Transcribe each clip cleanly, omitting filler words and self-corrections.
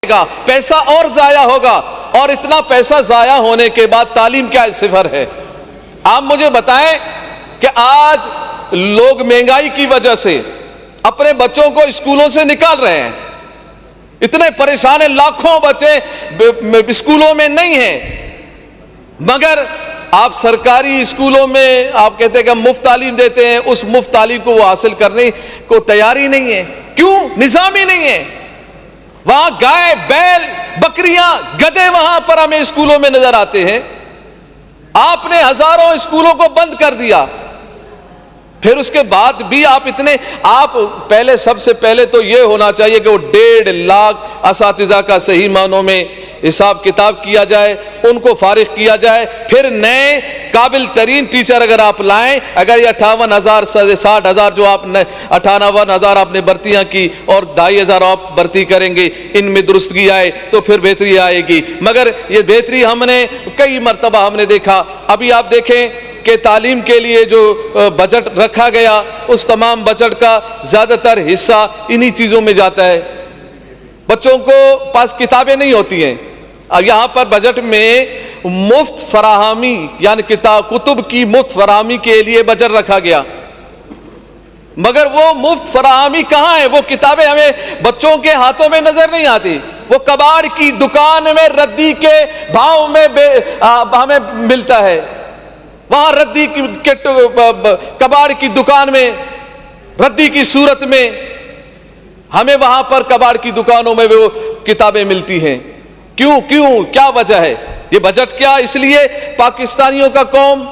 گا، پیسہ اور ضائع ہوگا، اور اتنا پیسہ ضائع ہونے کے بعد تعلیم کیا صفر ہے؟ آپ مجھے بتائیں کہ آج لوگ مہنگائی کی وجہ سے اپنے بچوں کو اسکولوں سے نکال رہے ہیں، اتنے پریشان ہیں، لاکھوں بچے اسکولوں میں نہیں ہیں، مگر آپ سرکاری اسکولوں میں آپ کہتے ہیں کہ ہم مفت تعلیم دیتے ہیں، اس مفت تعلیم کو وہ حاصل کرنے کو تیاری نہیں ہے۔ کیوں؟ نظام ہی نہیں ہے۔ وہاں گائے، بیل، بکریاں، گدھے وہاں پر ہمیں اسکولوں میں نظر آتے ہیں۔ آپ نے ہزاروں اسکولوں کو بند کر دیا، پھر اس کے بعد بھی آپ پہلے، سب سے پہلے تو یہ ہونا چاہیے کہ وہ 1.5 لاکھ اساتذہ کا صحیح معنوں میں حساب کتاب کیا جائے، ان کو فارغ کیا جائے، پھر نئے قابل ترین ٹیچر اگر آپ لائیں، اگر یہ 58,000 سے 60,000 جو آپ نے 58,000 آپ نے بھرتیاں کی اور 2,500 آپ بھرتی کریں گے، ان میں درستگی آئے تو پھر بہتری آئے گی۔ مگر یہ بہتری ہم نے کئی مرتبہ ہم نے دیکھا۔ ابھی آپ دیکھیں کہ تعلیم کے لیے جو بجٹ رکھا گیا، اس تمام بجٹ کا زیادہ تر حصہ انہی چیزوں میں جاتا ہے۔ بچوں کو پاس کتابیں نہیں ہوتی ہیں، اور یہاں پر بجٹ میں مفت فراہمی یعنی کتب کی مفت فراہمی کے لیے بجٹ رکھا گیا، مگر وہ مفت فراہمی کہاں ہے؟ وہ کتابیں ہمیں بچوں کے ہاتھوں میں نظر نہیں آتی، وہ کباڑ کی دکان میں ردی کے بھاؤ میں ہمیں ملتا ہے۔ وہاں ردی کے کباڑ کی دکان میں ردی کی صورت میں ہمیں وہاں پر کباڑ کی دکانوں میں وہ کتابیں ملتی ہیں۔ کیوں کیا وجہ ہے؟ یہ بجٹ کیا اس لیے پاکستانیوں کا قوم،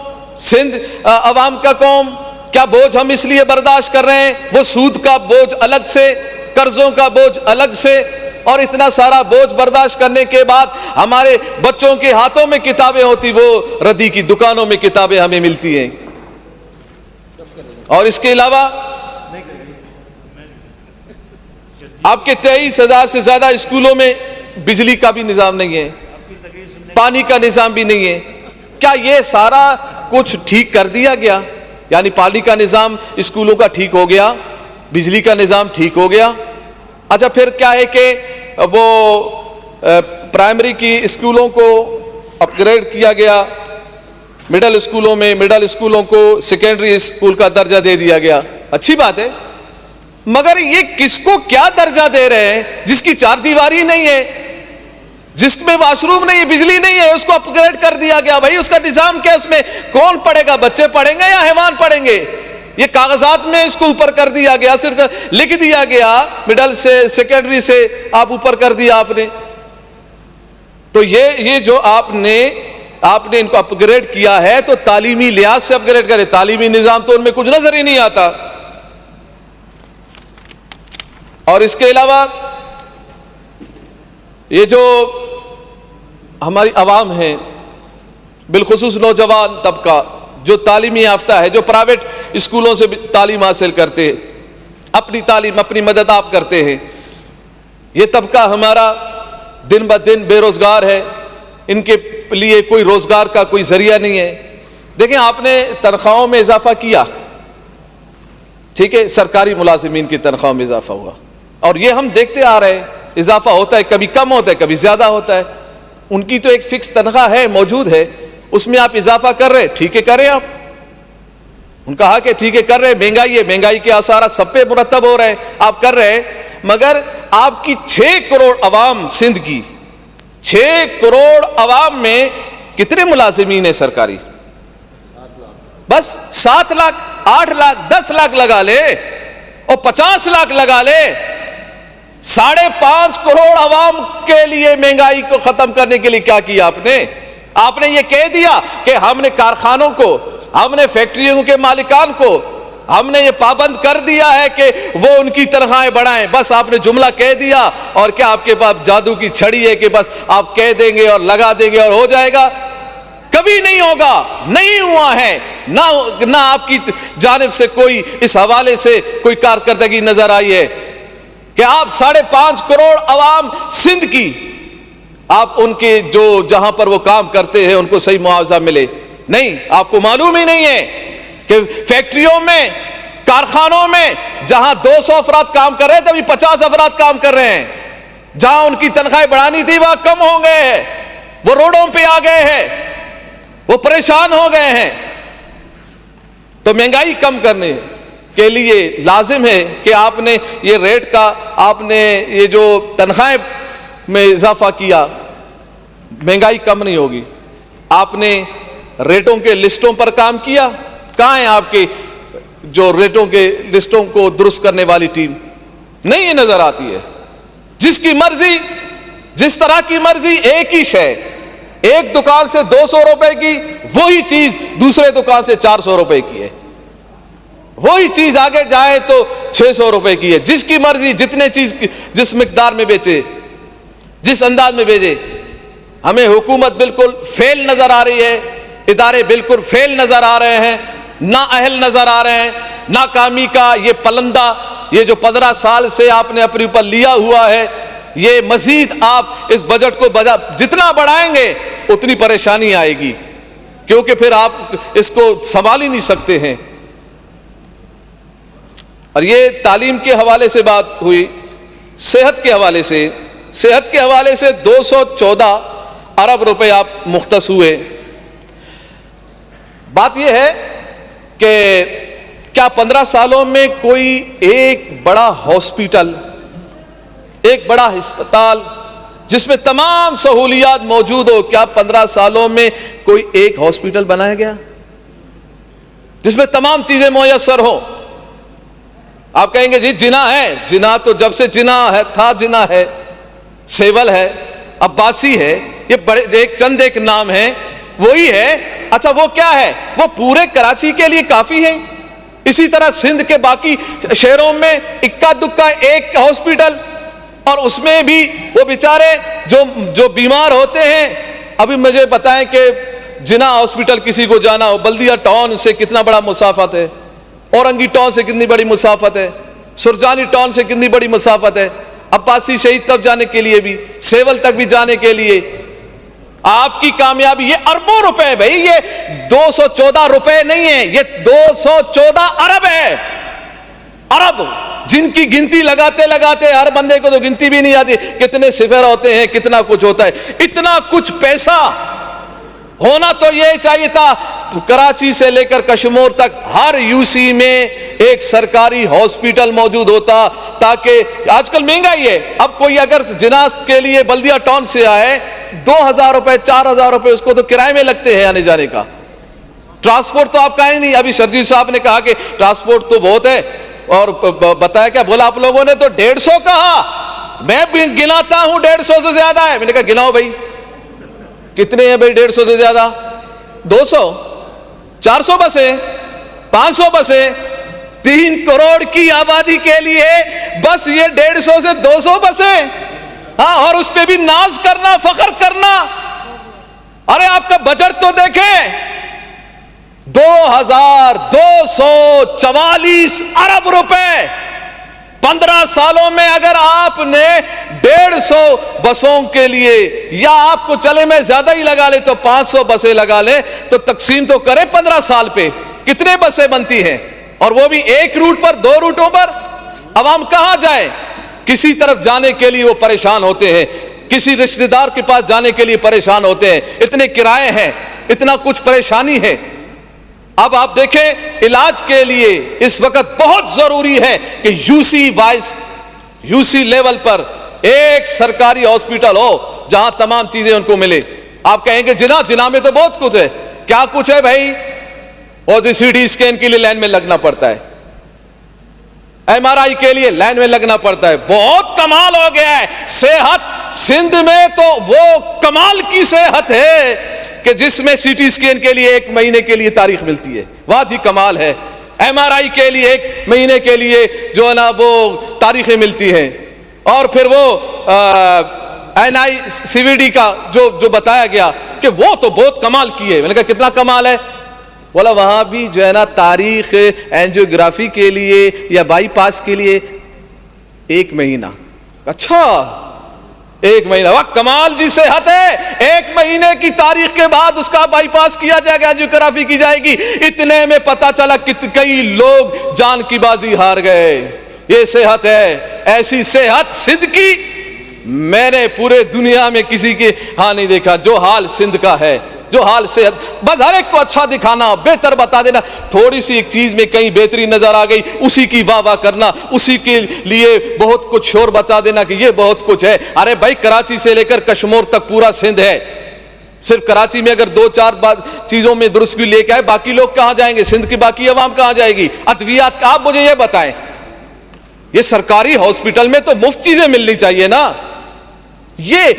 سندھ عوام کا قوم کیا بوجھ ہم اس لیے برداشت کر رہے ہیں؟ وہ سود کا بوجھ الگ سے، قرضوں کا بوجھ الگ سے، اور اتنا سارا بوجھ برداشت کرنے کے بعد ہمارے بچوں کے ہاتھوں میں کتابیں ہوتی، وہ ردی کی دکانوں میں کتابیں ہمیں ملتی ہیں۔ اور اس کے علاوہ آپ کے 23,000 سے زیادہ اسکولوں میں بجلی کا بھی نظام نہیں ہے، پانی کا نظام بھی نہیں ہے۔ کیا یہ سارا کچھ ٹھیک کر دیا گیا؟ یعنی پانی کا نظام اسکولوں کا ٹھیک ہو گیا، بجلی کا نظام ٹھیک ہو گیا۔ اچھا پھر کیا ہے کہ وہ پرائمری کی اسکولوں کو اپ گریڈ کیا گیا، مڈل اسکولوں کو سیکنڈری اسکول کا درجہ دے دیا گیا، اچھی بات ہے، مگر یہ کس کو کیا درجہ دے رہے ہیں؟ جس کی چار دیواری نہیں ہے، جس میں واش روم نہیں ہے، بجلی نہیں ہے، اس کو اپ گریڈ کر دیا گیا۔ بھائی اس کا نظام کیا؟ اس میں کون پڑھے گا؟ بچے پڑھیں گے یا حیوان پڑھیں گے؟ یہ کاغذات میں اس کو اوپر کر دیا گیا، صرف لکھ دیا گیا، مڈل سے سیکنڈری سے آپ اوپر کر دیا آپ نے۔ تو یہ جو آپ نے ان کو اپ گریڈ کیا ہے تو تعلیمی لحاظ سے اپ گریڈ کرے، تعلیمی نظام تو ان میں کچھ نظر ہی نہیں آتا۔ اور اس کے علاوہ یہ جو ہماری عوام ہے، بالخصوص نوجوان طبقہ جو تعلیمی یافتہ ہے، جو پرائیویٹ اسکولوں سے تعلیم حاصل کرتے ہیں، اپنی تعلیم اپنی مدد آپ کرتے ہیں، یہ طبقہ ہمارا دن بہ دن بے روزگار ہے، ان کے لیے کوئی روزگار کا کوئی ذریعہ نہیں ہے۔ دیکھیں آپ نے تنخواہوں میں اضافہ کیا، ٹھیک ہے، سرکاری ملازمین کی تنخواہوں میں اضافہ ہوا، اور یہ ہم دیکھتے آ رہے ہیں، اضافہ ہوتا ہے، کبھی کم ہوتا ہے، کبھی زیادہ ہوتا ہے۔ ان کی تو ایک فکس تنخواہ ہے، موجود ہے، اس میں آپ اضافہ کر رہے، ٹھیک ہے کریں آپ، ان کا حق ہے، ٹھیک ہے کر رہے، مہنگائی ہے، مہنگائی کے آثارات سب پہ مرتب ہو رہے ہیں، آپ کر رہے ہیں، مگر آپ کی 6 کروڑ عوام، سندھ کی 6 کروڑ عوام میں کتنے ملازمین ہیں سرکاری؟ بس 7 لاکھ، 8 لاکھ، 10 لاکھ لگا لے اور 50 لاکھ لگا لے، 5.5 کروڑ عوام کے لیے مہنگائی کو ختم کرنے کے لیے کیا کیا آپ نے یہ کہہ دیا کہ ہم نے کارخانوں کو، ہم نے فیکٹریوں کے مالکان کو ہم نے یہ پابند کر دیا ہے کہ وہ ان کی تنخواہیں بڑھائیں، بس آپ نے جملہ کہہ دیا، اور کیا آپ کے پاس جادو کی چھڑی ہے کہ بس آپ کہہ دیں گے اور لگا دیں گے اور ہو جائے گا؟ کبھی نہیں ہوگا، نہیں ہوا ہے، نہ آپ کی جانب سے کوئی اس حوالے سے کوئی کارکردگی نظر آئی ہے کہ آپ 5.5 کروڑ عوام سندھ کی، آپ ان کے جو جہاں پر وہ کام کرتے ہیں ان کو صحیح معاوضہ ملے۔ نہیں، آپ کو معلوم ہی نہیں ہے کہ فیکٹریوں میں، کارخانوں میں جہاں 200 افراد کام کر رہے ہیں تبھی 50 افراد کام کر رہے ہیں، جہاں ان کی تنخواہیں بڑھانی تھی وہاں کم ہو گئے ہیں، وہ روڈوں پہ آ گئے ہیں، وہ پریشان ہو گئے ہیں۔ تو مہنگائی کم کرنے کے لیے لازم ہے کہ آپ نے یہ ریٹ کا، آپ نے یہ جو تنخواہیں میں اضافہ کیا، مہنگائی کم نہیں ہوگی۔ آپ نے ریٹوں کے لسٹوں پر کام کیا؟ کہاں ہیں آپ کے جو ریٹوں کے لسٹوں کو درست کرنے والی ٹیم؟ نہیں یہ نظر آتی ہے۔ جس کی مرضی، جس طرح کی مرضی، ایک ہی شے ایک دکان سے 200 روپے کی، وہی چیز دوسرے دکان سے 400 روپے کی ہے، وہی چیز آگے جائے تو 600 روپے کی ہے۔ جس کی مرضی جتنے چیز جس مقدار میں بیچے، جس انداز میں بیچے۔ ہمیں حکومت بالکل فیل نظر آ رہی ہے، ادارے بالکل فیل نظر آ رہے ہیں، نااہل نظر آ رہے ہیں۔ ناکامی کا یہ پلندہ، یہ جو 15 سال سے آپ نے اپنے اوپر لیا ہوا ہے، یہ مزید آپ اس بجٹ کو جتنا بڑھائیں گے اتنی پریشانی آئے گی، کیونکہ پھر آپ اس کو سنبھال ہی نہیں سکتے ہیں۔ اور یہ تعلیم کے حوالے سے بات ہوئی۔ صحت کے حوالے سے 214 ارب روپے آپ مختص ہوئے۔ بات یہ ہے کہ کیا 15 سالوں میں کوئی ایک بڑا ہاسپٹل، ایک بڑا ہسپتال جس میں تمام سہولیات موجود ہو، کیا 15 سالوں میں کوئی ایک ہاسپٹل بنایا گیا جس میں تمام چیزیں میسر ہوں؟ آپ کہیں گے جی جناح ہے، جناح تو جب سے جناح ہے تھا، جناح ہے، سیول ہے، عباسی ہے، یہ بڑے ایک نام ہے، وہی ہے۔ اچھا وہ کیا ہے؟ وہ پورے کراچی کے لیے کافی ہے؟ اسی طرح سندھ کے باقی شہروں میں اکا دکا ایک ہاسپٹل، اور اس میں بھی وہ بیچارے جو بیمار ہوتے ہیں۔ ابھی مجھے بتائیں کہ جناح ہاسپٹل کسی کو جانا ہو، بلدیہ ٹاؤن سے کتنا بڑا مسافت ہے، اورنگی ٹاؤن سے کتنی بڑی مسافت ہے، سرجانی ٹاؤن سے کتنی بڑی مسافت ہے، عباسی شہید تک جانے کے لیے بھی، سیول تک بھی جانے کے لیے۔ آپ کی کامیابی، یہ اربوں روپے ہے بھائی، یہ 214 روپے نہیں ہے، یہ 214 ارب ہے۔ ارب جن کی گنتی لگاتے لگاتے ہر بندے کو تو گنتی بھی نہیں آتی، کتنے صفر ہوتے ہیں، کتنا کچھ ہوتا ہے۔ اتنا کچھ پیسہ ہونا تو یہ چاہیے تھا کراچی سے لے کر کشمور تک ہر یو سی میں ایک سرکاری ہاسپٹل موجود ہوتا، تاکہ آج کل مہنگائی ہے، اب کوئی اگر جناح کے لیے بلدیہ ٹاؤن سے آئے 2000 روپے 4000 روپے اس کو تو کرائے میں لگتے ہیں آنے جانے کا۔ ٹرانسپورٹ تو آپ کا ہی نہیں۔ ابھی شرجیل صاحب نے کہا کہ ٹرانسپورٹ تو بہت ہے، اور بتایا کیا بولا آپ لوگوں نے؟ تو 150 کہا، میں بھی گناتا ہوں 150 سے زیادہ ہے۔ میں نے کہا گناؤ بھائی کتنے ہیں بھائی 150 سے زیادہ؟ 200، 400 بسیں، 500 بسیں، 3 کروڑ کی آبادی کے لیے بس یہ 150 سے 200 بسیں، ہاں، اور اس پہ بھی ناز کرنا، فخر کرنا۔ ارے آپ کا بجٹ تو دیکھیں، 2244 ارب روپے 15 سالوں میں۔ اگر آپ نے 150 بسوں کے لیے، یا آپ کو چلے میں زیادہ ہی لگا لے تو 500 بسیں لگا لیں، تو تقسیم تو کریں 15 سال پہ کتنے بسیں بنتی ہیں، اور وہ بھی ایک روٹ پر، 2 روٹوں پر۔ عوام کہاں جائے؟ کسی طرف جانے کے لیے وہ پریشان ہوتے ہیں، کسی رشتہ دار کے پاس جانے کے لیے پریشان ہوتے ہیں، اتنے کرائے ہیں، اتنا کچھ پریشانی ہے۔ اب آپ دیکھیں علاج کے لیے اس وقت بہت ضروری ہے کہ یو سی لیول پر ایک سرکاری ہاسپٹل ہو جہاں تمام چیزیں ان کو ملے۔ آپ کہیں گے جناح میں تو بہت کچھ ہے۔ کیا کچھ ہے بھائی؟ اور جو سی ٹی اسکین کے لیے لائن میں لگنا پڑتا ہے، ایم آر آئی کے لیے لائن میں لگنا پڑتا ہے۔ بہت کمال ہو گیا ہے صحت سندھ میں، تو وہ کمال کی صحت ہے کہ جس میں سی ٹی اسکین کے لیے 1 مہینے کے لیے تاریخ ملتی ہے، واہ جی کمال ہے۔ ایم آر آئی کے لیے 1 مہینے کے لیے جو ہے نا وہ تاریخیں ملتی ہیں، اور پھر وہ این آئی سی وی ڈی کا جو بتایا گیا کہ وہ تو بہت کمال کی ہے۔ میں نے کہا کتنا کمال ہے؟ بولا وہاں بھی جو ہے نا تاریخ اینجیوگرافی کے لیے یا بائی پاس کے لیے 1 مہینہ۔ اچھا 1 مہینہ، واہ کمال جی صحت ہے۔ 1 مہینے کی تاریخ کے بعد اس کا بائی پاس کیا جائے گا، اینجیوگرافی کی جائے گی۔ اتنے میں پتا چلا کئی لوگ جان کی بازی ہار گئے۔ یہ صحت ہے، ایسی صحت سندھ کی میں نے پورے دنیا میں کسی کے ہاں نہیں دیکھا جو حال سندھ کا ہے، جو حال صحت، بس ہر ایک کو اچھا دکھانا، بہتر بتا دینا، تھوڑی سی ایک چیز میں کہیں بہتری نظر آ گئی اسی کی واہ واہ کرنا، اسی کے لیے بہت کچھ شور بتا دینا کہ یہ بہت کچھ ہے۔ ارے بھائی کراچی سے لے کر کشمور تک پورا سندھ ہے، صرف کراچی میں اگر دو چار چیزوں میں درستگی لے کے آئے باقی لوگ کہاں جائیں گے؟ سندھ کی باقی عوام کہاں جائے گی؟ ادویات کا آپ مجھے یہ بتائیں، یہ سرکاری ہاسپٹل میں تو مفت چیزیں ملنی چاہیے نا، یہ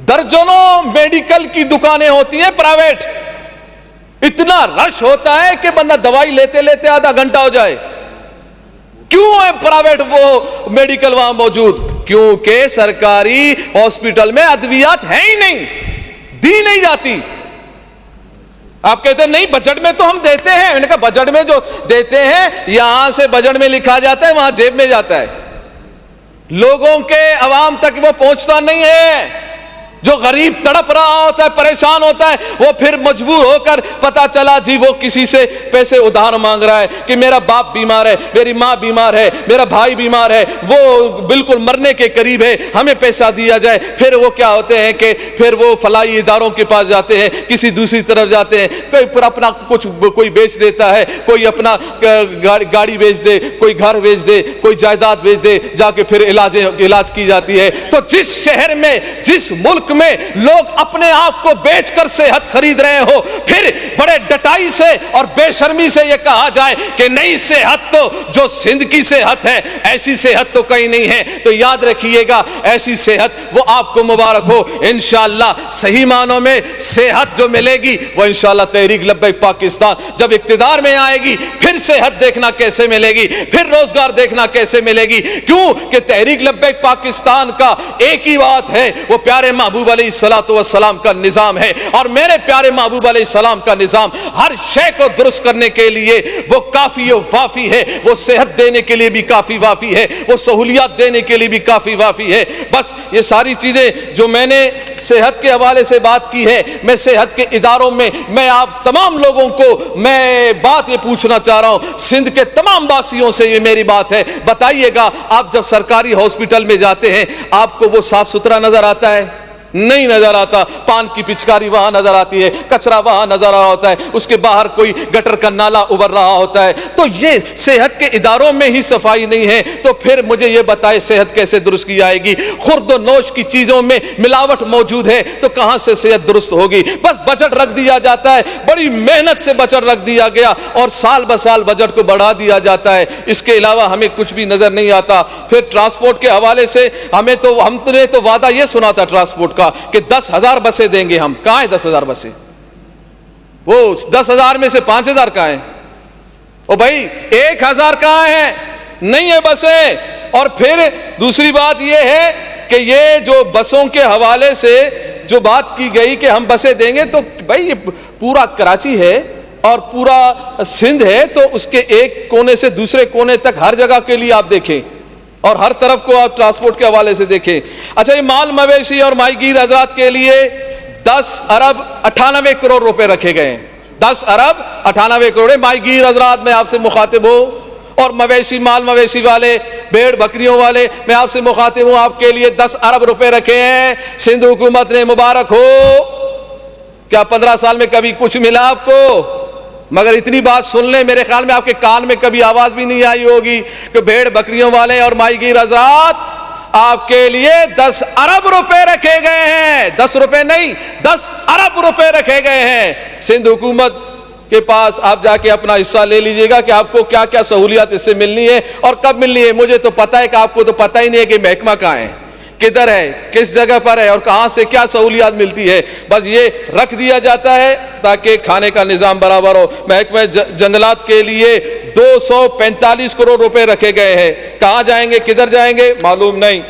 درجنوں میڈیکل کی دکانیں ہوتی ہیں پرائیویٹ، اتنا رش ہوتا ہے کہ بندہ دوائی لیتے لیتے آدھا گھنٹہ ہو جائے۔ کیوں ہے پرائیویٹ وہ میڈیکل وہاں موجود؟ کیونکہ سرکاری ہاسپٹل میں ادویات ہے ہی نہیں، دی نہیں جاتی۔ آپ کہتے ہیں نہیں بجٹ میں تو ہم دیتے ہیں، میں نے کہا بجٹ میں جو دیتے ہیں یہاں سے بجٹ میں لکھا جاتا ہے وہاں جیب میں جاتا ہے، لوگوں کے عوام تک وہ پہنچتا نہیں ہے۔ جو غریب تڑپ رہا ہوتا ہے، پریشان ہوتا ہے، وہ پھر مجبور ہو کر پتا چلا جی وہ کسی سے پیسے ادھار مانگ رہا ہے کہ میرا باپ بیمار ہے، میری ماں بیمار ہے، میرا بھائی بیمار ہے، وہ بالکل مرنے کے قریب ہے، ہمیں پیسہ دیا جائے۔ پھر وہ کیا ہوتے ہیں کہ پھر وہ فلاحی اداروں کے پاس جاتے ہیں، کسی دوسری طرف جاتے ہیں، کوئی اپنا کچھ کوئی بیچ دیتا ہے، کوئی اپنا گاڑی بیچ دے، کوئی گھر بیچ دے، کوئی جائیداد بیچ دے، جا کے پھر علاج کی جاتی ہے۔ تو جس شہر میں، جس ملک میں لوگ اپنے آپ کو بیچ کر صحت خرید رہے ہو، پھر بڑے ڈٹائی سے اور بے شرمی سے یہ کہا جائے کہ نئی صحت تو جو سندھ کی صحت ہے، ایسی صحت تو کہیں نہیں ہے، تو یاد رکھیے گا ایسی صحت وہ آپ کو مبارک ہو۔ انشاءاللہ صحیح معنوں میں صحت جو ملے گی وہ انشاءاللہ تحریک لبیک پاکستان جب اقتدار میں آئے گی، پھر صحت دیکھنا کیسے ملے گی، پھر روزگار دیکھنا کیسے ملے گی۔ کیوں کہ تحریک لبیک پاکستان کا ایک ہی بات ہے، وہ پیارے محبوب علیہ السلام کا نظام ہے، اور میرے پیارے محبوب علیہ السلام کا نظام ہر شے کو درست کرنے کے لیے وہ کافی و وافی ہے، وہ صحت دینے کے لیے بھی کافی وافی ہے، وہ سہولیات دینے کے لیے بھی کافی وافی ہے۔ بس یہ ساری چیزیں جو میں نے صحت کے حوالے سے بات کی ہے، میں صحت کے اداروں میں میں آپ تمام لوگوں کو میں بات یہ پوچھنا چاہ رہا ہوں، سندھ کے تمام واسیوں سے یہ میری بات ہے، بتائیے گا آپ جب سرکاری ہاسپٹل میں جاتے ہیں آپ کو وہ صاف ستھرا نظر آتا ہے؟ نہیں نظر آتا۔ پان کی پچکاری وہاں نظر آتی ہے، کچرا وہاں نظر آ رہا ہوتا ہے، اس کے باہر کوئی گٹر کا نالا ابھر رہا ہوتا ہے۔ تو یہ صحت کے اداروں میں ہی صفائی نہیں ہے تو پھر مجھے یہ بتائے صحت کیسے درست کی جائے گی؟ خورد و نوش کی چیزوں میں ملاوٹ موجود ہے تو کہاں سے صحت درست ہوگی؟ بس بجٹ رکھ دیا جاتا ہے، بڑی محنت سے بجٹ رکھ دیا گیا اور سال بسال بجٹ کو بڑھا دیا جاتا ہے، اس کے علاوہ ہمیں کچھ بھی نظر نہیں آتا۔ پھر ٹرانسپورٹ کے حوالے سے ہم نے تو وعدہ یہ سنا تھا ٹرانسپورٹ کا کہ 10,000 بسیں دیں گے ہم، کہاں ہیں 10,000 بسیں؟ وہ 10,000 میں سے 5,000 کہاں ہیں؟ او بھائی 1,000 کہاں ہیں؟ نہیں ہے بسیں۔ اور پھر دوسری بات یہ ہے کہ یہ جو بسوں کے حوالے سے جو بات کی گئی کہ ہم بسیں دیں گے، تو بھائی یہ پورا کراچی ہے اور پورا سندھ ہے، تو اس کے ایک کونے سے دوسرے کونے تک ہر جگہ کے لیے آپ دیکھیں اور ہر طرف کو آپ ٹرانسپورٹ کے حوالے سے دیکھیں۔ اچھا یہ مال مویشی اور ماہی گیر حضرات کے لیے 10 ارب 98 کروڑ روپے رکھے گئے ہیں، 10 ارب 98 کروڑ۔ ماہی گیر حضرات میں آپ سے مخاطب ہوں اور مویشی مال مویشی والے بھیڑ بکریوں والے میں آپ سے مخاطب ہوں، آپ کے لیے 10 ارب روپے رکھے ہیں سندھ حکومت نے، مبارک ہو۔ کیا 15 سال میں کبھی کچھ ملا آپ کو؟ مگر اتنی بات سن لیں، میرے خیال میں آپ کے کان میں کبھی آواز بھی نہیں آئی ہوگی کہ بھیڑ بکریوں والے اور ماہی گیر حضرات آپ کے لیے 10 ارب روپے رکھے گئے ہیں، 10 روپے نہیں 10 ارب روپے رکھے گئے ہیں سندھ حکومت کے پاس۔ آپ جا کے اپنا حصہ لے لیجئے گا کہ آپ کو کیا کیا سہولیات اس سے ملنی ہے اور کب ملنی ہے۔ مجھے تو پتا ہے کہ آپ کو تو پتہ ہی نہیں ہے کہ محکمہ کہاں ہے، کدھر ہے، کس جگہ پر ہے اور کہاں سے کیا سہولیات ملتی ہے، بس یہ رکھ دیا جاتا ہے تاکہ کھانے کا نظام برابر ہو۔ محکمہ جنگلات کے لیے 245 کروڑ روپے رکھے گئے ہیں، کہاں جائیں گے کدھر جائیں گے معلوم نہیں۔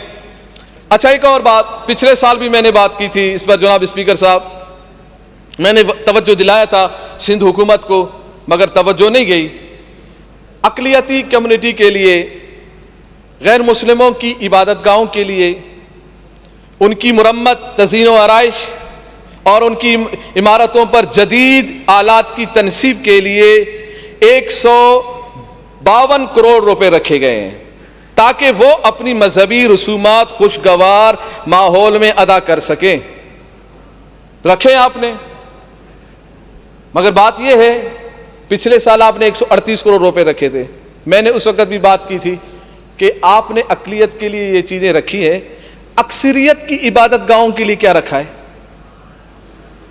اچھا ایک اور بات، پچھلے سال بھی میں نے بات کی تھی اس پر جناب اسپیکر صاحب، میں نے توجہ دلایا تھا سندھ حکومت کو مگر توجہ نہیں گئی۔ اقلیتی کمیونٹی کے لیے، غیر مسلموں کی عبادت گاہوں کے لیے، ان کی مرمت، تزئین و آرائش اور ان کی عمارتوں پر جدید آلات کی تنصیب کے لیے 152 کروڑ روپے رکھے گئے ہیں۔ تاکہ وہ اپنی مذہبی رسومات خوشگوار ماحول میں ادا کر سکیں. رکھیں آپ نے. مگر بات یہ ہے پچھلے سال آپ نے 138 کروڑ روپے رکھے تھے. میں نے اس وقت بھی بات کی تھی کہ آپ نے اقلیت کے لیے یہ چیزیں رکھی ہیں, اکثریت کی عبادت گاہوں کے لیے کیا رکھا ہے؟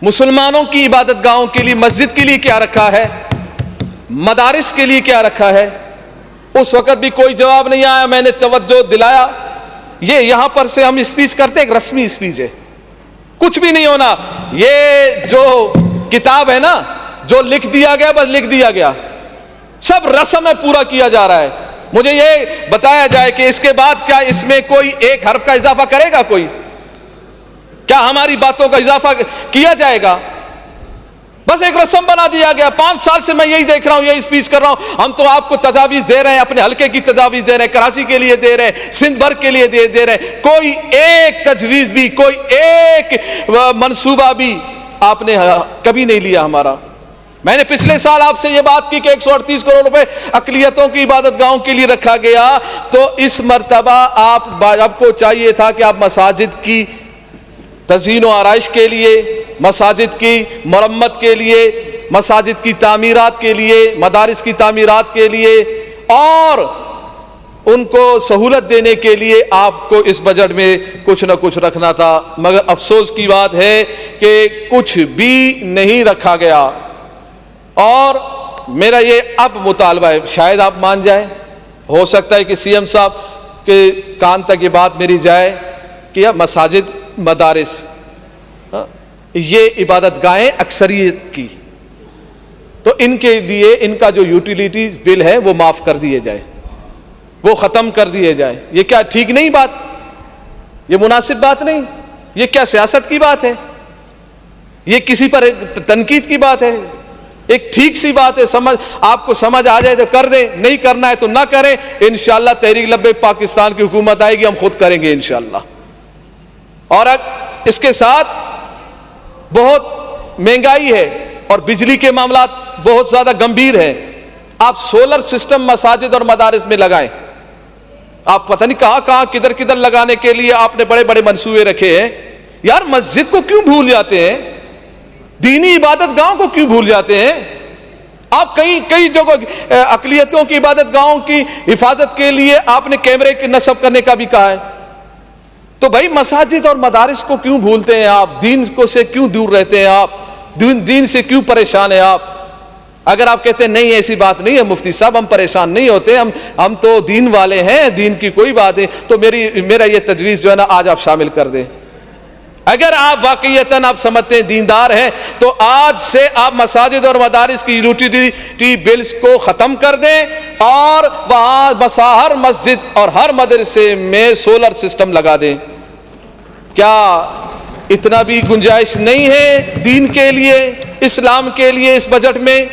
مسلمانوں کی عبادت گاہوں کے لیے, مسجد کے لیے کیا رکھا ہے؟ مدارس کے لیے کیا رکھا ہے؟ اس وقت بھی کوئی جواب نہیں آیا. میں نے توجہ دلایا, یہ یہاں پر سے ہم اسپیچ کرتے ہیں, ایک رسمی اسپیچ ہے, کچھ بھی نہیں ہونا. یہ جو کتاب ہے نا, جو لکھ دیا گیا بس لکھ دیا گیا, سب رسم میں پورا کیا جا رہا ہے. مجھے یہ بتایا جائے کہ اس کے بعد کیا اس میں کوئی ایک حرف کا اضافہ کرے گا؟ کوئی کیا ہماری باتوں کا اضافہ کیا جائے گا؟ بس ایک رسم بنا دیا گیا. 5 سال سے میں یہی دیکھ رہا ہوں, یہی اسپیچ کر رہا ہوں. ہم تو آپ کو تجاویز دے رہے ہیں, اپنے حلقے کی تجاویز دے رہے ہیں, کراچی کے لیے دے رہے ہیں, سندھ بھر کے لیے دے رہے ہیں. کوئی ایک تجویز بھی, کوئی ایک منصوبہ بھی آپ نے کبھی نہیں لیا ہمارا. میں نے پچھلے سال آپ سے یہ بات کی کہ 138 کروڑ روپے اقلیتوں کی عبادت گاہوں کے لیے رکھا گیا, تو اس مرتبہ آپ کو چاہیے تھا کہ آپ مساجد کی تزئین و آرائش کے لیے, مساجد کی مرمت کے لیے, مساجد کی تعمیرات کے لیے, مدارس کی تعمیرات کے لیے اور ان کو سہولت دینے کے لیے آپ کو اس بجٹ میں کچھ نہ کچھ رکھنا تھا. مگر افسوس کی بات ہے کہ کچھ بھی نہیں رکھا گیا. اور میرا یہ اب مطالبہ ہے, شاید آپ مان جائیں, ہو سکتا ہے کہ سی ایم صاحب کے کان تک یہ بات میری جائے کہ مساجد, مدارس, یہ عبادت گاہیں اکثریت کی, تو ان کے لیے ان کا جو یوٹیلیٹیز بل ہے وہ معاف کر دیے جائے, وہ ختم کر دیے جائے. یہ کیا ٹھیک نہیں بات؟ یہ مناسب بات نہیں. یہ کیا سیاست کی بات ہے؟ یہ کسی پر تنقید کی بات ہے؟ ایک ٹھیک سی بات ہے, سمجھ آپ کو سمجھ آ جائے تو کر دیں, نہیں کرنا ہے تو نہ کریں. انشاءاللہ تحریک لبیک پاکستان کی حکومت آئے گی, ہم خود کریں گے انشاءاللہ. اور اس کے ساتھ بہت مہنگائی ہے اور بجلی کے معاملات بہت زیادہ گمبھیر ہیں. آپ سولر سسٹم مساجد اور مدارس میں لگائیں. آپ پتہ نہیں کہاں کدھر کدھر لگانے کے لیے آپ نے بڑے بڑے منصوبے رکھے ہیں. یار مسجد کو کیوں بھول جاتے ہیں؟ دینی عبادت گاہوں کو کیوں بھول جاتے ہیں؟ آپ کئی جگہ اقلیتوں کی عبادت گاہوں کی حفاظت کے لیے آپ نے کیمرے نصب کرنے کا بھی کہا ہے. تو بھائی مساجد اور مدارس کو کیوں بھولتے ہیں آپ؟ دین کو سے کیوں دور رہتے ہیں آپ؟ دین سے کیوں پریشان ہیں آپ؟ اگر آپ کہتے ہیں نہیں ایسی بات نہیں ہے مفتی صاحب, ہم پریشان نہیں ہوتے, ہم تو دین والے ہیں, دین کی کوئی بات نہیں, تو میرا یہ تجویز جو ہے نا آج آپ شامل کر دیں. اگر آپ واقعیتاً آپ سمجھتے ہیں دیندار ہیں تو آج سے آپ مساجد اور مدارس کی یوٹیلیٹی بلز کو ختم کر دیں اور وہاں ہر مسجد اور ہر مدرسے میں سولر سسٹم لگا دیں. کیا اتنا بھی گنجائش نہیں ہے دین کے لیے, اسلام کے لیے اس بجٹ میں؟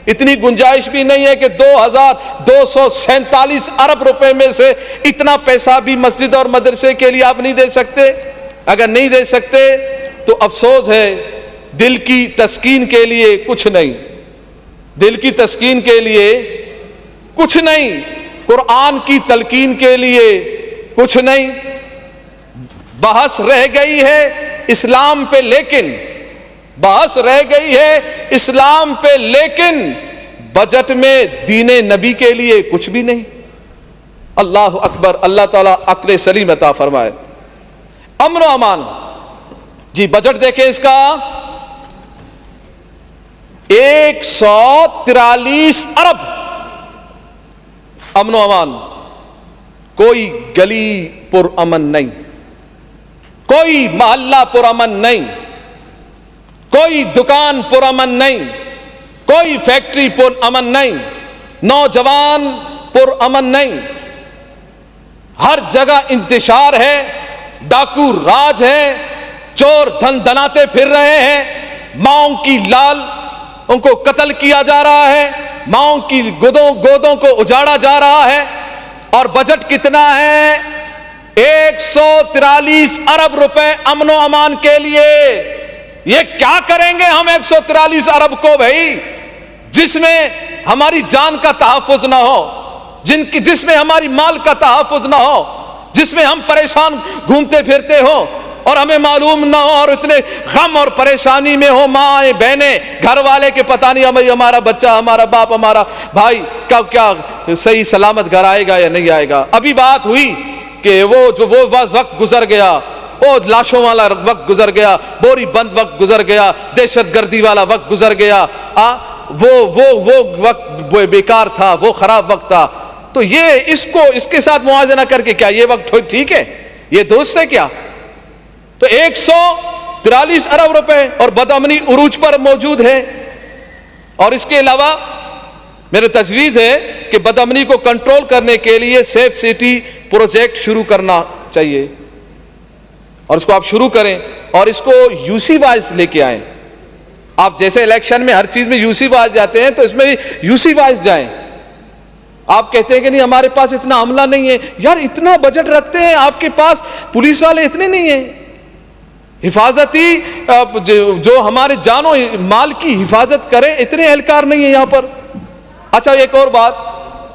اتنی گنجائش بھی نہیں ہے کہ 2247 ارب روپے میں سے اتنا پیسہ بھی مسجد اور مدرسے کے لیے آپ نہیں دے سکتے؟ اگر نہیں دے سکتے تو افسوس ہے, دل کی تسکین کے لیے کچھ نہیں, دل کی تسکین کے لیے کچھ نہیں, قرآن کی تلقین کے لیے کچھ نہیں. بحث رہ گئی ہے اسلام پہ, لیکن بحث رہ گئی ہے اسلام پہ, لیکن بجٹ میں دین نبی کے لیے کچھ بھی نہیں. اللہ اکبر, اللہ تعالیٰ عقل سلیم عطا فرمائے. امن و امان, جی بجٹ دیکھیں اس کا 143 ارب امن و امان. کوئی گلی پر امن نہیں, کوئی محلہ پر امن نہیں, کوئی دکان پر امن نہیں, کوئی فیکٹری پر امن نہیں, نوجوان پر امن نہیں. ہر جگہ انتشار ہے, ڈاکو راج ہے, چور دھن دھناتے پھر رہے ہیں, ماؤں کی لال ان کو قتل کیا جا رہا ہے, ماؤں کی گودوں کو اجاڑا جا رہا ہے. اور بجٹ کتنا ہے؟ 143 ارب روپے امن و امان کے لیے. یہ کیا کریں گے ہم 143 ارب کو بھائی, جس میں ہماری جان کا تحفظ نہ ہو, جس میں ہماری مال کا تحفظ نہ ہو, جس میں ہم پریشان گھومتے پھرتے ہوں اور ہمیں معلوم نہ ہو, اور اتنے غم اور پریشانی میں ہو, ماں بہنیں گھر والے کے پتہ نہیں ہمارا بچہ, ہمارا باپ, ہمارا بھائی کب کیا صحیح سلامت گھر آئے گا یا نہیں آئے گا. ابھی بات ہوئی کہ وہ وقت گزر گیا, وہ لاشوں والا وقت گزر گیا, بوری بند وقت گزر گیا, دہشت گردی والا وقت گزر گیا. وہ وقت بیکار تھا, وہ خراب وقت تھا. تو یہ اس کے ساتھ موازنہ کر کے کیا یہ وقت ٹھیک ہے, یہ درست ہے کیا؟ تو 143 ارب روپے اور بدامنی عروج پر موجود ہے. اور اس کے علاوہ میرے تجویز ہے کہ بدامنی کو کنٹرول کرنے کے لیے سیف سٹی پروجیکٹ شروع کرنا چاہیے, اور اس کو آپ شروع کریں اور اس کو یو سی وائز لے کے آئیں. آپ جیسے الیکشن میں ہر چیز میں یو سی وائز جاتے ہیں تو اس میں بھی یو سی وائز جائیں. آپ کہتے ہیں کہ نہیں ہمارے پاس اتنا عملہ نہیں ہے, یار اتنا بجٹ رکھتے ہیں, آپ کے پاس پولیس والے اتنے نہیں ہیں, حفاظتی جو ہمارے جان و مال کی حفاظت کریں اتنے اہلکار نہیں ہیں یہاں پر. اچھا ایک اور بات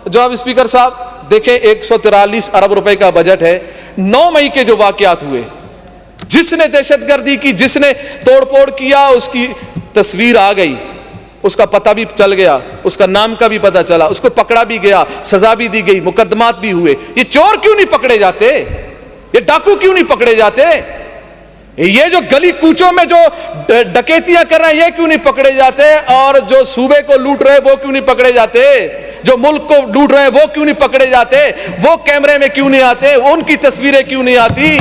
جناب اسپیکر صاحب, دیکھیں 143 ارب روپے کا بجٹ ہے. 9 مئی کے جو واقعات ہوئے, جس نے دہشت گردی کی, جس نے توڑ پھوڑ کیا, اس کی تصویر آ گئی, اس کا پتہ بھی چل گیا, اس کا نام کا بھی پتہ چلا, اس کو پکڑا بھی گیا, سزا بھی دی گئی, مقدمات بھی ہوئے. یہ چور کیوں نہیں پکڑے جاتے, یہ ڈاکو کیوں نہیں پکڑے جاتے, یہ جو گلی کوچوں میں جو ڈکیتیاں کر رہے ہیں یہ کیوں نہیں پکڑے جاتے, اور جو صوبے کو لوٹ رہے وہ کیوں نہیں پکڑے جاتے, جو ملک کو لوٹ رہے ہیں وہ کیوں نہیں پکڑے جاتے, وہ کیمرے میں کیوں نہیں آتے, ان کی تصویریں کیوں نہیں آتی,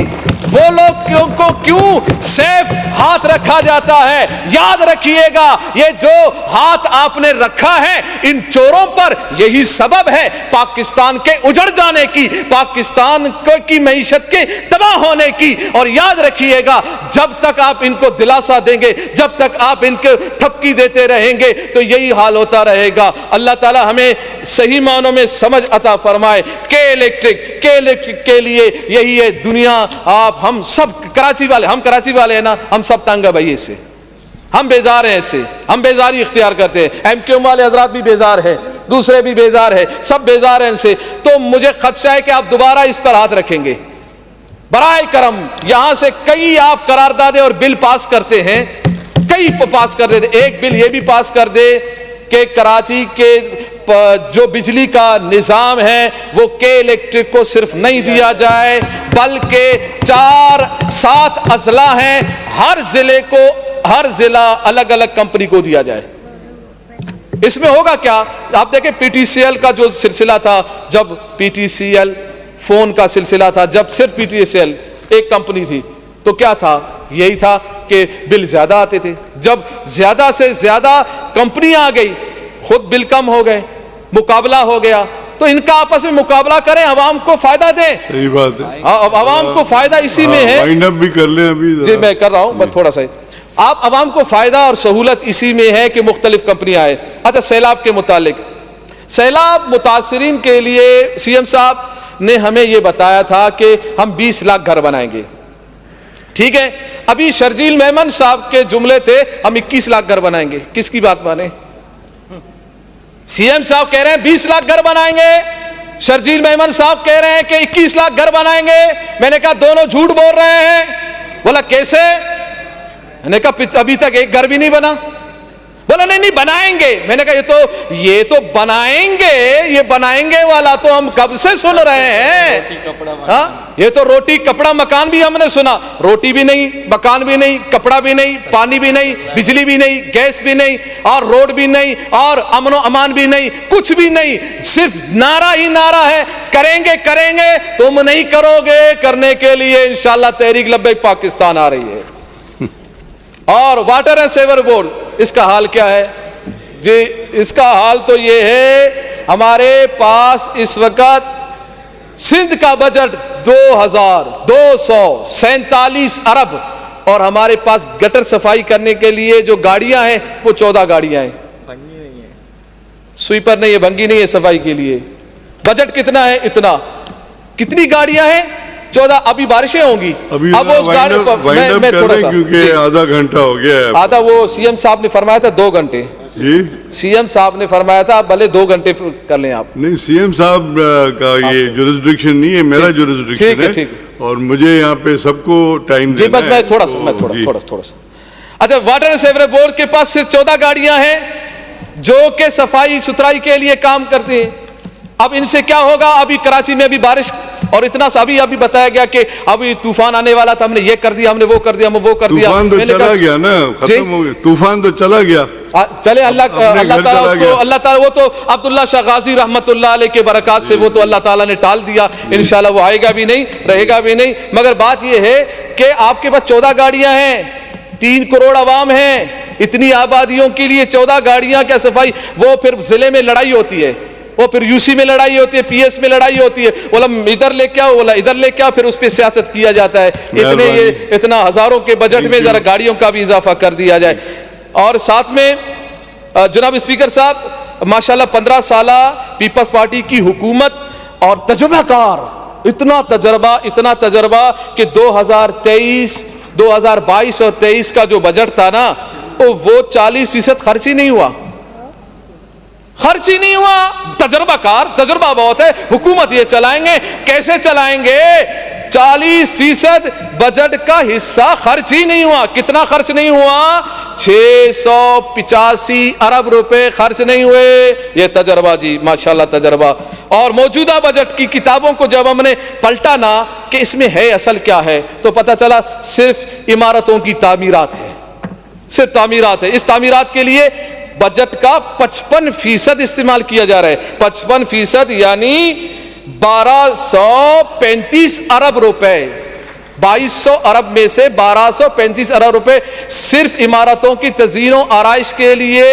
وہ لوگ کو کیوں سیف ہاتھ رکھا جاتا ہے. یاد رکھیے گا یہ جو ہاتھ آپ نے رکھا ہے ان چوروں پر, یہی سبب ہے پاکستان کے اجڑ جانے کی, پاکستان کی معیشت کے تباہ ہونے کی. اور یاد رکھیے گا جب تک آپ ان کو دلاسا دیں گے, جب تک آپ ان کو تھپکی دیتے رہیں گے تو یہی حال ہوتا رہے گا. اللہ تعالی ہمیں صحیح معنوں میں سمجھ عطا فرمائے. کے الیکٹرک کے لیے یہی ہے دنیا. آپ ہم سب کراچی والے ہیں نا, ہم سب تنگ ہے بھائی اس سے, ہم بیزار ہیں اس سے, ہم بیزاری اختیار کرتے ہیں. ایم کیو ایم والے حضرات بھی بیزار ہیں, دوسرے بھی بیزار ہیں, سب بیزار ہیں ان سے. تو مجھے خدشہ ہے کہ آپ دوبارہ اس پر ہاتھ رکھیں گے. برائے کرم یہاں سے کئی آپ قراردادیں اور بل پاس کرتے ہیں, کئی پاس کر دیتے. ایک بل یہ بھی پاس کر دے کہ کراچی کے جو بجلی کا نظام ہے وہ کے الیکٹرک کو صرف نہیں دیا جائے, بلکہ 4-7 اضلاع ہیں, ہر ضلع الگ الگ کمپنی کو دیا جائے. اس میں ہوگا کیا, آپ دیکھیں پی ٹی سی ایل کا جو سلسلہ تھا, جب P T C L phone کا سلسلہ تھا, جب صرف پی ٹی سی ایل ایک کمپنی تھی, تو کیا تھا, یہی تھا کہ بل زیادہ آتے تھے. جب زیادہ سے زیادہ کمپنیاں آ گئی, خود بل کم ہو گئے, مقابلہ ہو گیا. تو ان کا آپس میں مقابلہ کریں, عوام کو فائدہ دیں. صحیح بات ہے, عوام کو فائدہ اسی میں ہے. وائنڈ اپ بھی کر لیں ابھی. جی میں کر رہا ہوں, بس تھوڑا سا. آپ عوام کو فائدہ اور سہولت اسی میں ہے کہ مختلف کمپنیاں آئے. اچھا سیلاب کے متعلق, سیلاب متاثرین کے لیے سی ایم صاحب نے ہمیں یہ بتایا تھا کہ ہم 20 لاکھ گھر بنائیں گے. ٹھیک ہے, ابھی شرجیل میمن صاحب کے جملے تھے ہم 21 لاکھ گھر بنائیں گے. کس کی بات مانیں, سی ایم صاحب کہہ رہے ہیں 20 لاکھ گھر بنائیں گے, شرجیل میمن صاحب کہہ رہے ہیں کہ 21 لاکھ گھر بنائیں گے. میں نے کہا دونوں جھوٹ بول رہے ہیں. بولا کیسے, میں نے کہا ابھی تک ایک گھر بھی نہیں بنا. بولا نہیں بنائیں گے. میں نے کہا یہ تو بنائیں گے, یہ بنائیں گے والا تو ہم کب سے سن رہے ہیں. یہ تو روٹی کپڑا مکان بھی ہم نے سنا, روٹی بھی نہیں, مکان بھی نہیں, کپڑا بھی نہیں, پانی بھی نہیں, بجلی بھی نہیں, گیس بھی نہیں, اور روڈ بھی نہیں, اور امن و امان بھی نہیں, کچھ بھی نہیں. صرف نعرہ ہی نعرہ ہے, کریں گے کریں گے. تم نہیں کرو گے, کرنے کے لیے انشاءاللہ تحریک لبیک پاکستان آ رہی ہے. اور واٹر اینڈ سیور بورڈ, اس کا حال کیا ہے جی؟ اس کا حال تو یہ ہے, ہمارے پاس اس وقت سندھ کا بجٹ 2247 ارب, اور ہمارے پاس گٹر صفائی کرنے کے لیے جو گاڑیاں ہیں وہ 14 گاڑیاں ہیں. سویپر نہیں ہے, بھنگی نہیں ہے صفائی کے لیے. بجٹ کتنا ہے, اتنا. کتنی گاڑیاں ہیں, 14. ابھی بارشیں ہوں گی, اب اس گاڑی پر میں تھوڑا سا, کیونکہ آدھا گھنٹہ ہو گیا ہے. آدھا وہ سی ایم صاحب نے فرمایا تھا 2 گھنٹے. جی سی ایم صاحب نے فرمایا تھا آپ بھلے 2 گھنٹے کر لیں آپ. نہیں, سی ایم صاحب کا یہ جورسڈکشن نہیں ہے, میرا جورسڈکشن ہے, اور مجھے یہاں پہ سب کو ٹائم جی بس میں تھوڑا سا اچھا, واٹر اینڈ سیوریج بورڈ کے پاس صرف 14 گاڑیاں ہیں جو کہ صفائی ستھرائی کے لیے کام کرتے ہیں. اب ان سے کیا ہوگا؟ ابھی کراچی میں ابھی بارش اور اتنا سا ابھی بتایا گیا کہ ابھی طوفان آنے والا تھا, ہم نے یہ کر دیا, ہم نے وہ کر دیا, ہم وہ کر دیا. طوفان تو چلا گیا نا, ختم ہو گیا طوفان تو چلا گیا. چلے اللہ تعالیٰ وہ تو عبداللہ شاہ غازی رحمت اللہ علیہ کے برکات سے وہ تو اللہ تعالیٰ نے ٹال دیا, انشاءاللہ وہ آئے گا بھی نہیں, رہے گا بھی نہیں. مگر بات یہ ہے کہ آپ کے پاس 14 گاڑیاں ہیں, 3 کروڑ عوام ہیں, اتنی آبادیوں کے لیے 14 گاڑیاں کیا صفائی؟ وہ پھر ضلع میں لڑائی ہوتی ہے, وہ پھر یو سی میں لڑائی ہوتی ہے, پی ایس میں لڑائی ہوتی ہے, بولا ادھر لے کے آؤ, بولا ادھر لے کے آؤ, پھر اس پہ سیاست کیا جاتا ہے. اتنا ہزاروں کے بجٹ میں ذرا گاڑیوں کا بھی اضافہ کر دیا جائے. اور ساتھ میں جناب اسپیکر صاحب ماشاءاللہ 15 سالہ پیپلز پارٹی کی حکومت اور تجربہ کار, اتنا تجربہ کہ 2022 اور 23 کا جو بجٹ تھا نا وہ 40% خرچ ہی نہیں ہوا. تجربہ کار, تجربہ بہت ہے. حکومت یہ چلائیں گے, کیسے چلائیں گے؟ 40% بجٹ کا حصہ خرچ ہی نہیں ہوا. کتنا خرچ نہیں ہوا؟ 685 ارب روپے خرچ نہیں ہوئے. یہ تجربہ جی ماشاءاللہ تجربہ. اور موجودہ بجٹ کی کتابوں کو جب ہم نے پلٹا نا کہ اس میں ہے اصل کیا ہے, تو پتہ چلا صرف عمارتوں کی تعمیرات ہے, صرف تعمیرات ہے. اس تعمیرات کے لیے بجٹ کا 55% استعمال کیا جا رہا ہے. 55% یعنی 1235 ارب روپے, 2200 ارب میں سے 1235 ارب روپے صرف عمارتوں کی تزئین و آرائش کے لیے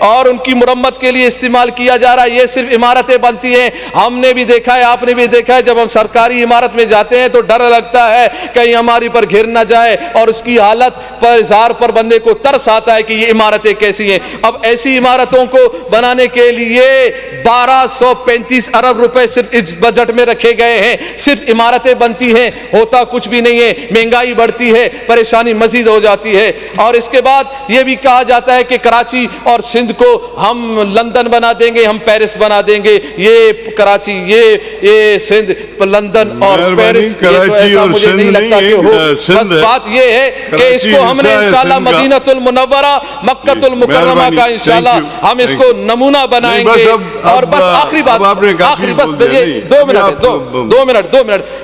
اور ان کی مرمت کے لیے استعمال کیا جا رہا ہے. یہ صرف عمارتیں بنتی ہیں. ہم نے بھی دیکھا ہے, آپ نے بھی دیکھا ہے, جب ہم سرکاری عمارت میں جاتے ہیں تو ڈر لگتا ہے کہیں ہماری پر گر نہ جائے, اور اس کی حالت پر اظہار پر بندے کو ترس آتا ہے کہ یہ عمارتیں کیسی ہیں. اب ایسی عمارتوں کو بنانے کے لیے 1235 ارب روپے صرف اس بجٹ میں رکھے گئے ہیں. صرف عمارتیں بنتی ہیں, ہوتا کچھ بھی نہیں ہے. مہنگائی بڑھتی ہے, پریشانی مزید ہو جاتی ہے. اور اس کے بعد یہ بھی کہا جاتا ہے کہ کراچی اور سندھ کو ہم لندن بنا دیں گے, ہم پیرس بنا دیں گے. یہ کراچی, یہ سندھ, لندن اور پیرس, یہ تو ایسا مجھے نہیں لگتا کہ ہو. بس بات یہ ہے کہ اس کو ہم نے انشاءاللہ مدینۃ المنورہ مکۃ المکرمہ کا انشاءاللہ ہم اس کو نمونہ بنائیں گے. اور بس آخری بات, آخری بس 2 منٹ,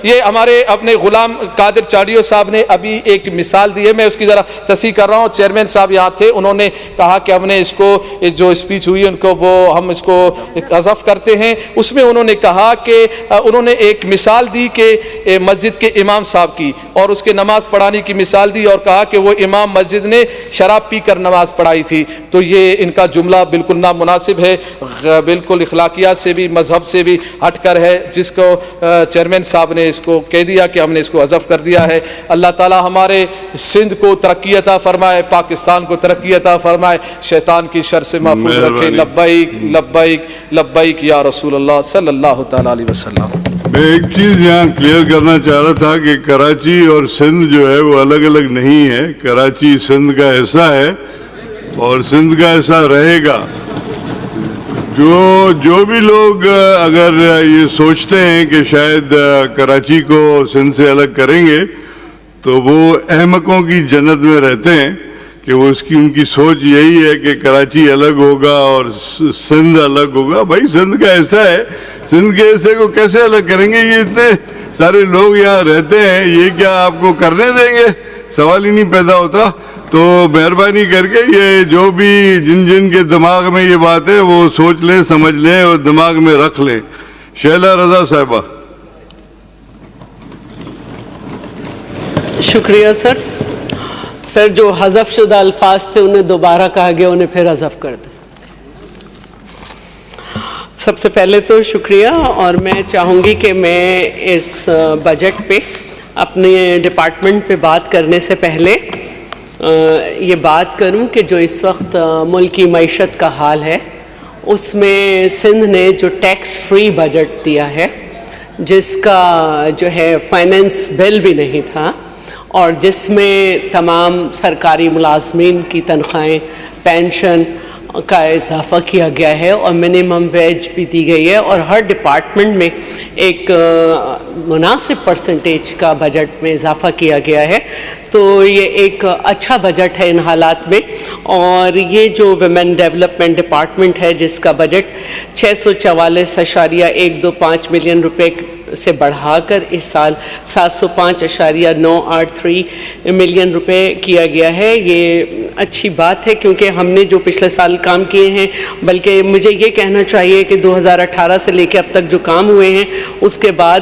یہ ہمارے اپنے غلام قادر چاڑیو صاحب نے ابھی ایک مثال دی ہے, میں اس کی ذرا تصحیح کر رہا ہوں. چیئرمین صاحب یہاں تھے, انہوں نے کہا کہ ہم نے اس کو جو اسپیچ ہوئی ان کو وہ ہم اس کو حذف کرتے ہیں. اس میں انہوں نے کہا کہ انہوں نے ایک مثال دی کہ مسجد کے امام صاحب کی, اور اس کے نماز پڑھانے کی مثال دی, اور کہا کہ وہ امام مسجد نے شراب پی کر نماز پڑھائی تھی. تو یہ ان کا جملہ بالکل نامناسب ہے, بالکل اخلاقیات سے بھی مذہب سے بھی ہٹ کر ہے, جس کو چیئرمین صاحب نے اس کو کہہ دیا کہ ہم نے اس کو حذف کر دیا ہے. اللہ تعالی ہمارے سندھ کو ترقی عطا فرمائے, پاکستان کو ترقی عطا فرمائے, شیطان کی شر سے محفوظ رکھے. لبیک لبیک لبیک یا رسول اللہ صلی اللہ تعالی علیہ وسلم. میں ایک چیز یہاں کلیئر کرنا چاہ رہا تھا کہ کراچی اور سندھ جو ہے وہ الگ الگ نہیں ہے. کراچی سندھ کا حصہ ہے اور سندھ کا حصہ رہے گا. جو بھی لوگ اگر یہ سوچتے ہیں کہ شاید کراچی کو سندھ سے الگ کریں گے تو وہ احمقوں کی جنت میں رہتے ہیں, کہ وہ ان کی سوچ یہی ہے کہ کراچی الگ ہوگا اور سندھ الگ ہوگا. بھائی سندھ کا حصہ ہے, سندھ کے حصے کو کیسے الگ کریں گے؟ یہ اتنے سارے لوگ یہاں رہتے ہیں, یہ کیا آپ کو کرنے دیں گے؟ سوال ہی نہیں پیدا ہوتا. تو مہربانی کر کے یہ جو بھی جن کے دماغ میں یہ بات ہے وہ سوچ لیں, سمجھ لیں اور دماغ میں رکھ لیں. شیلا رضا صاحبہ. شکریہ سر. سر جو حذف شدہ الفاظ تھے انہیں دوبارہ کہا گیا, انہیں پھر حذف کر دیں. سب سے پہلے تو شکریہ, اور میں چاہوں گی کہ میں اس بجٹ پہ اپنے ڈپارٹمنٹ پہ بات کرنے سے پہلے یہ بات کروں کہ جو اس وقت ملک کی معیشت کا حال ہے اس میں سندھ نے جو ٹیکس فری بجٹ دیا ہے, جس کا جو ہے فائنینس بل بھی نہیں تھا, اور جس میں تمام سرکاری ملازمین کی تنخواہیں, پینشن کا اضافہ کیا گیا ہے اور منیمم ویج بھی دی گئی ہے اور ہر ڈپارٹمنٹ میں ایک مناسب پرسنٹیج کا بجٹ میں اضافہ کیا گیا ہے. تو یہ ایک اچھا بجٹ ہے ان حالات میں. اور یہ جو ویمن ڈیولپمنٹ ڈپارٹمنٹ ہے جس کا بجٹ 644.125 ملین روپے سے بڑھا کر اس سال 705.983 ملین روپے کیا گیا ہے، یہ اچھی بات ہے کیونکہ ہم نے جو پچھلے سال کام کیے ہیں، بلکہ مجھے یہ کہنا چاہیے کہ 2018 سے لے کے اب تک جو کام ہوئے ہیں اس کے بعد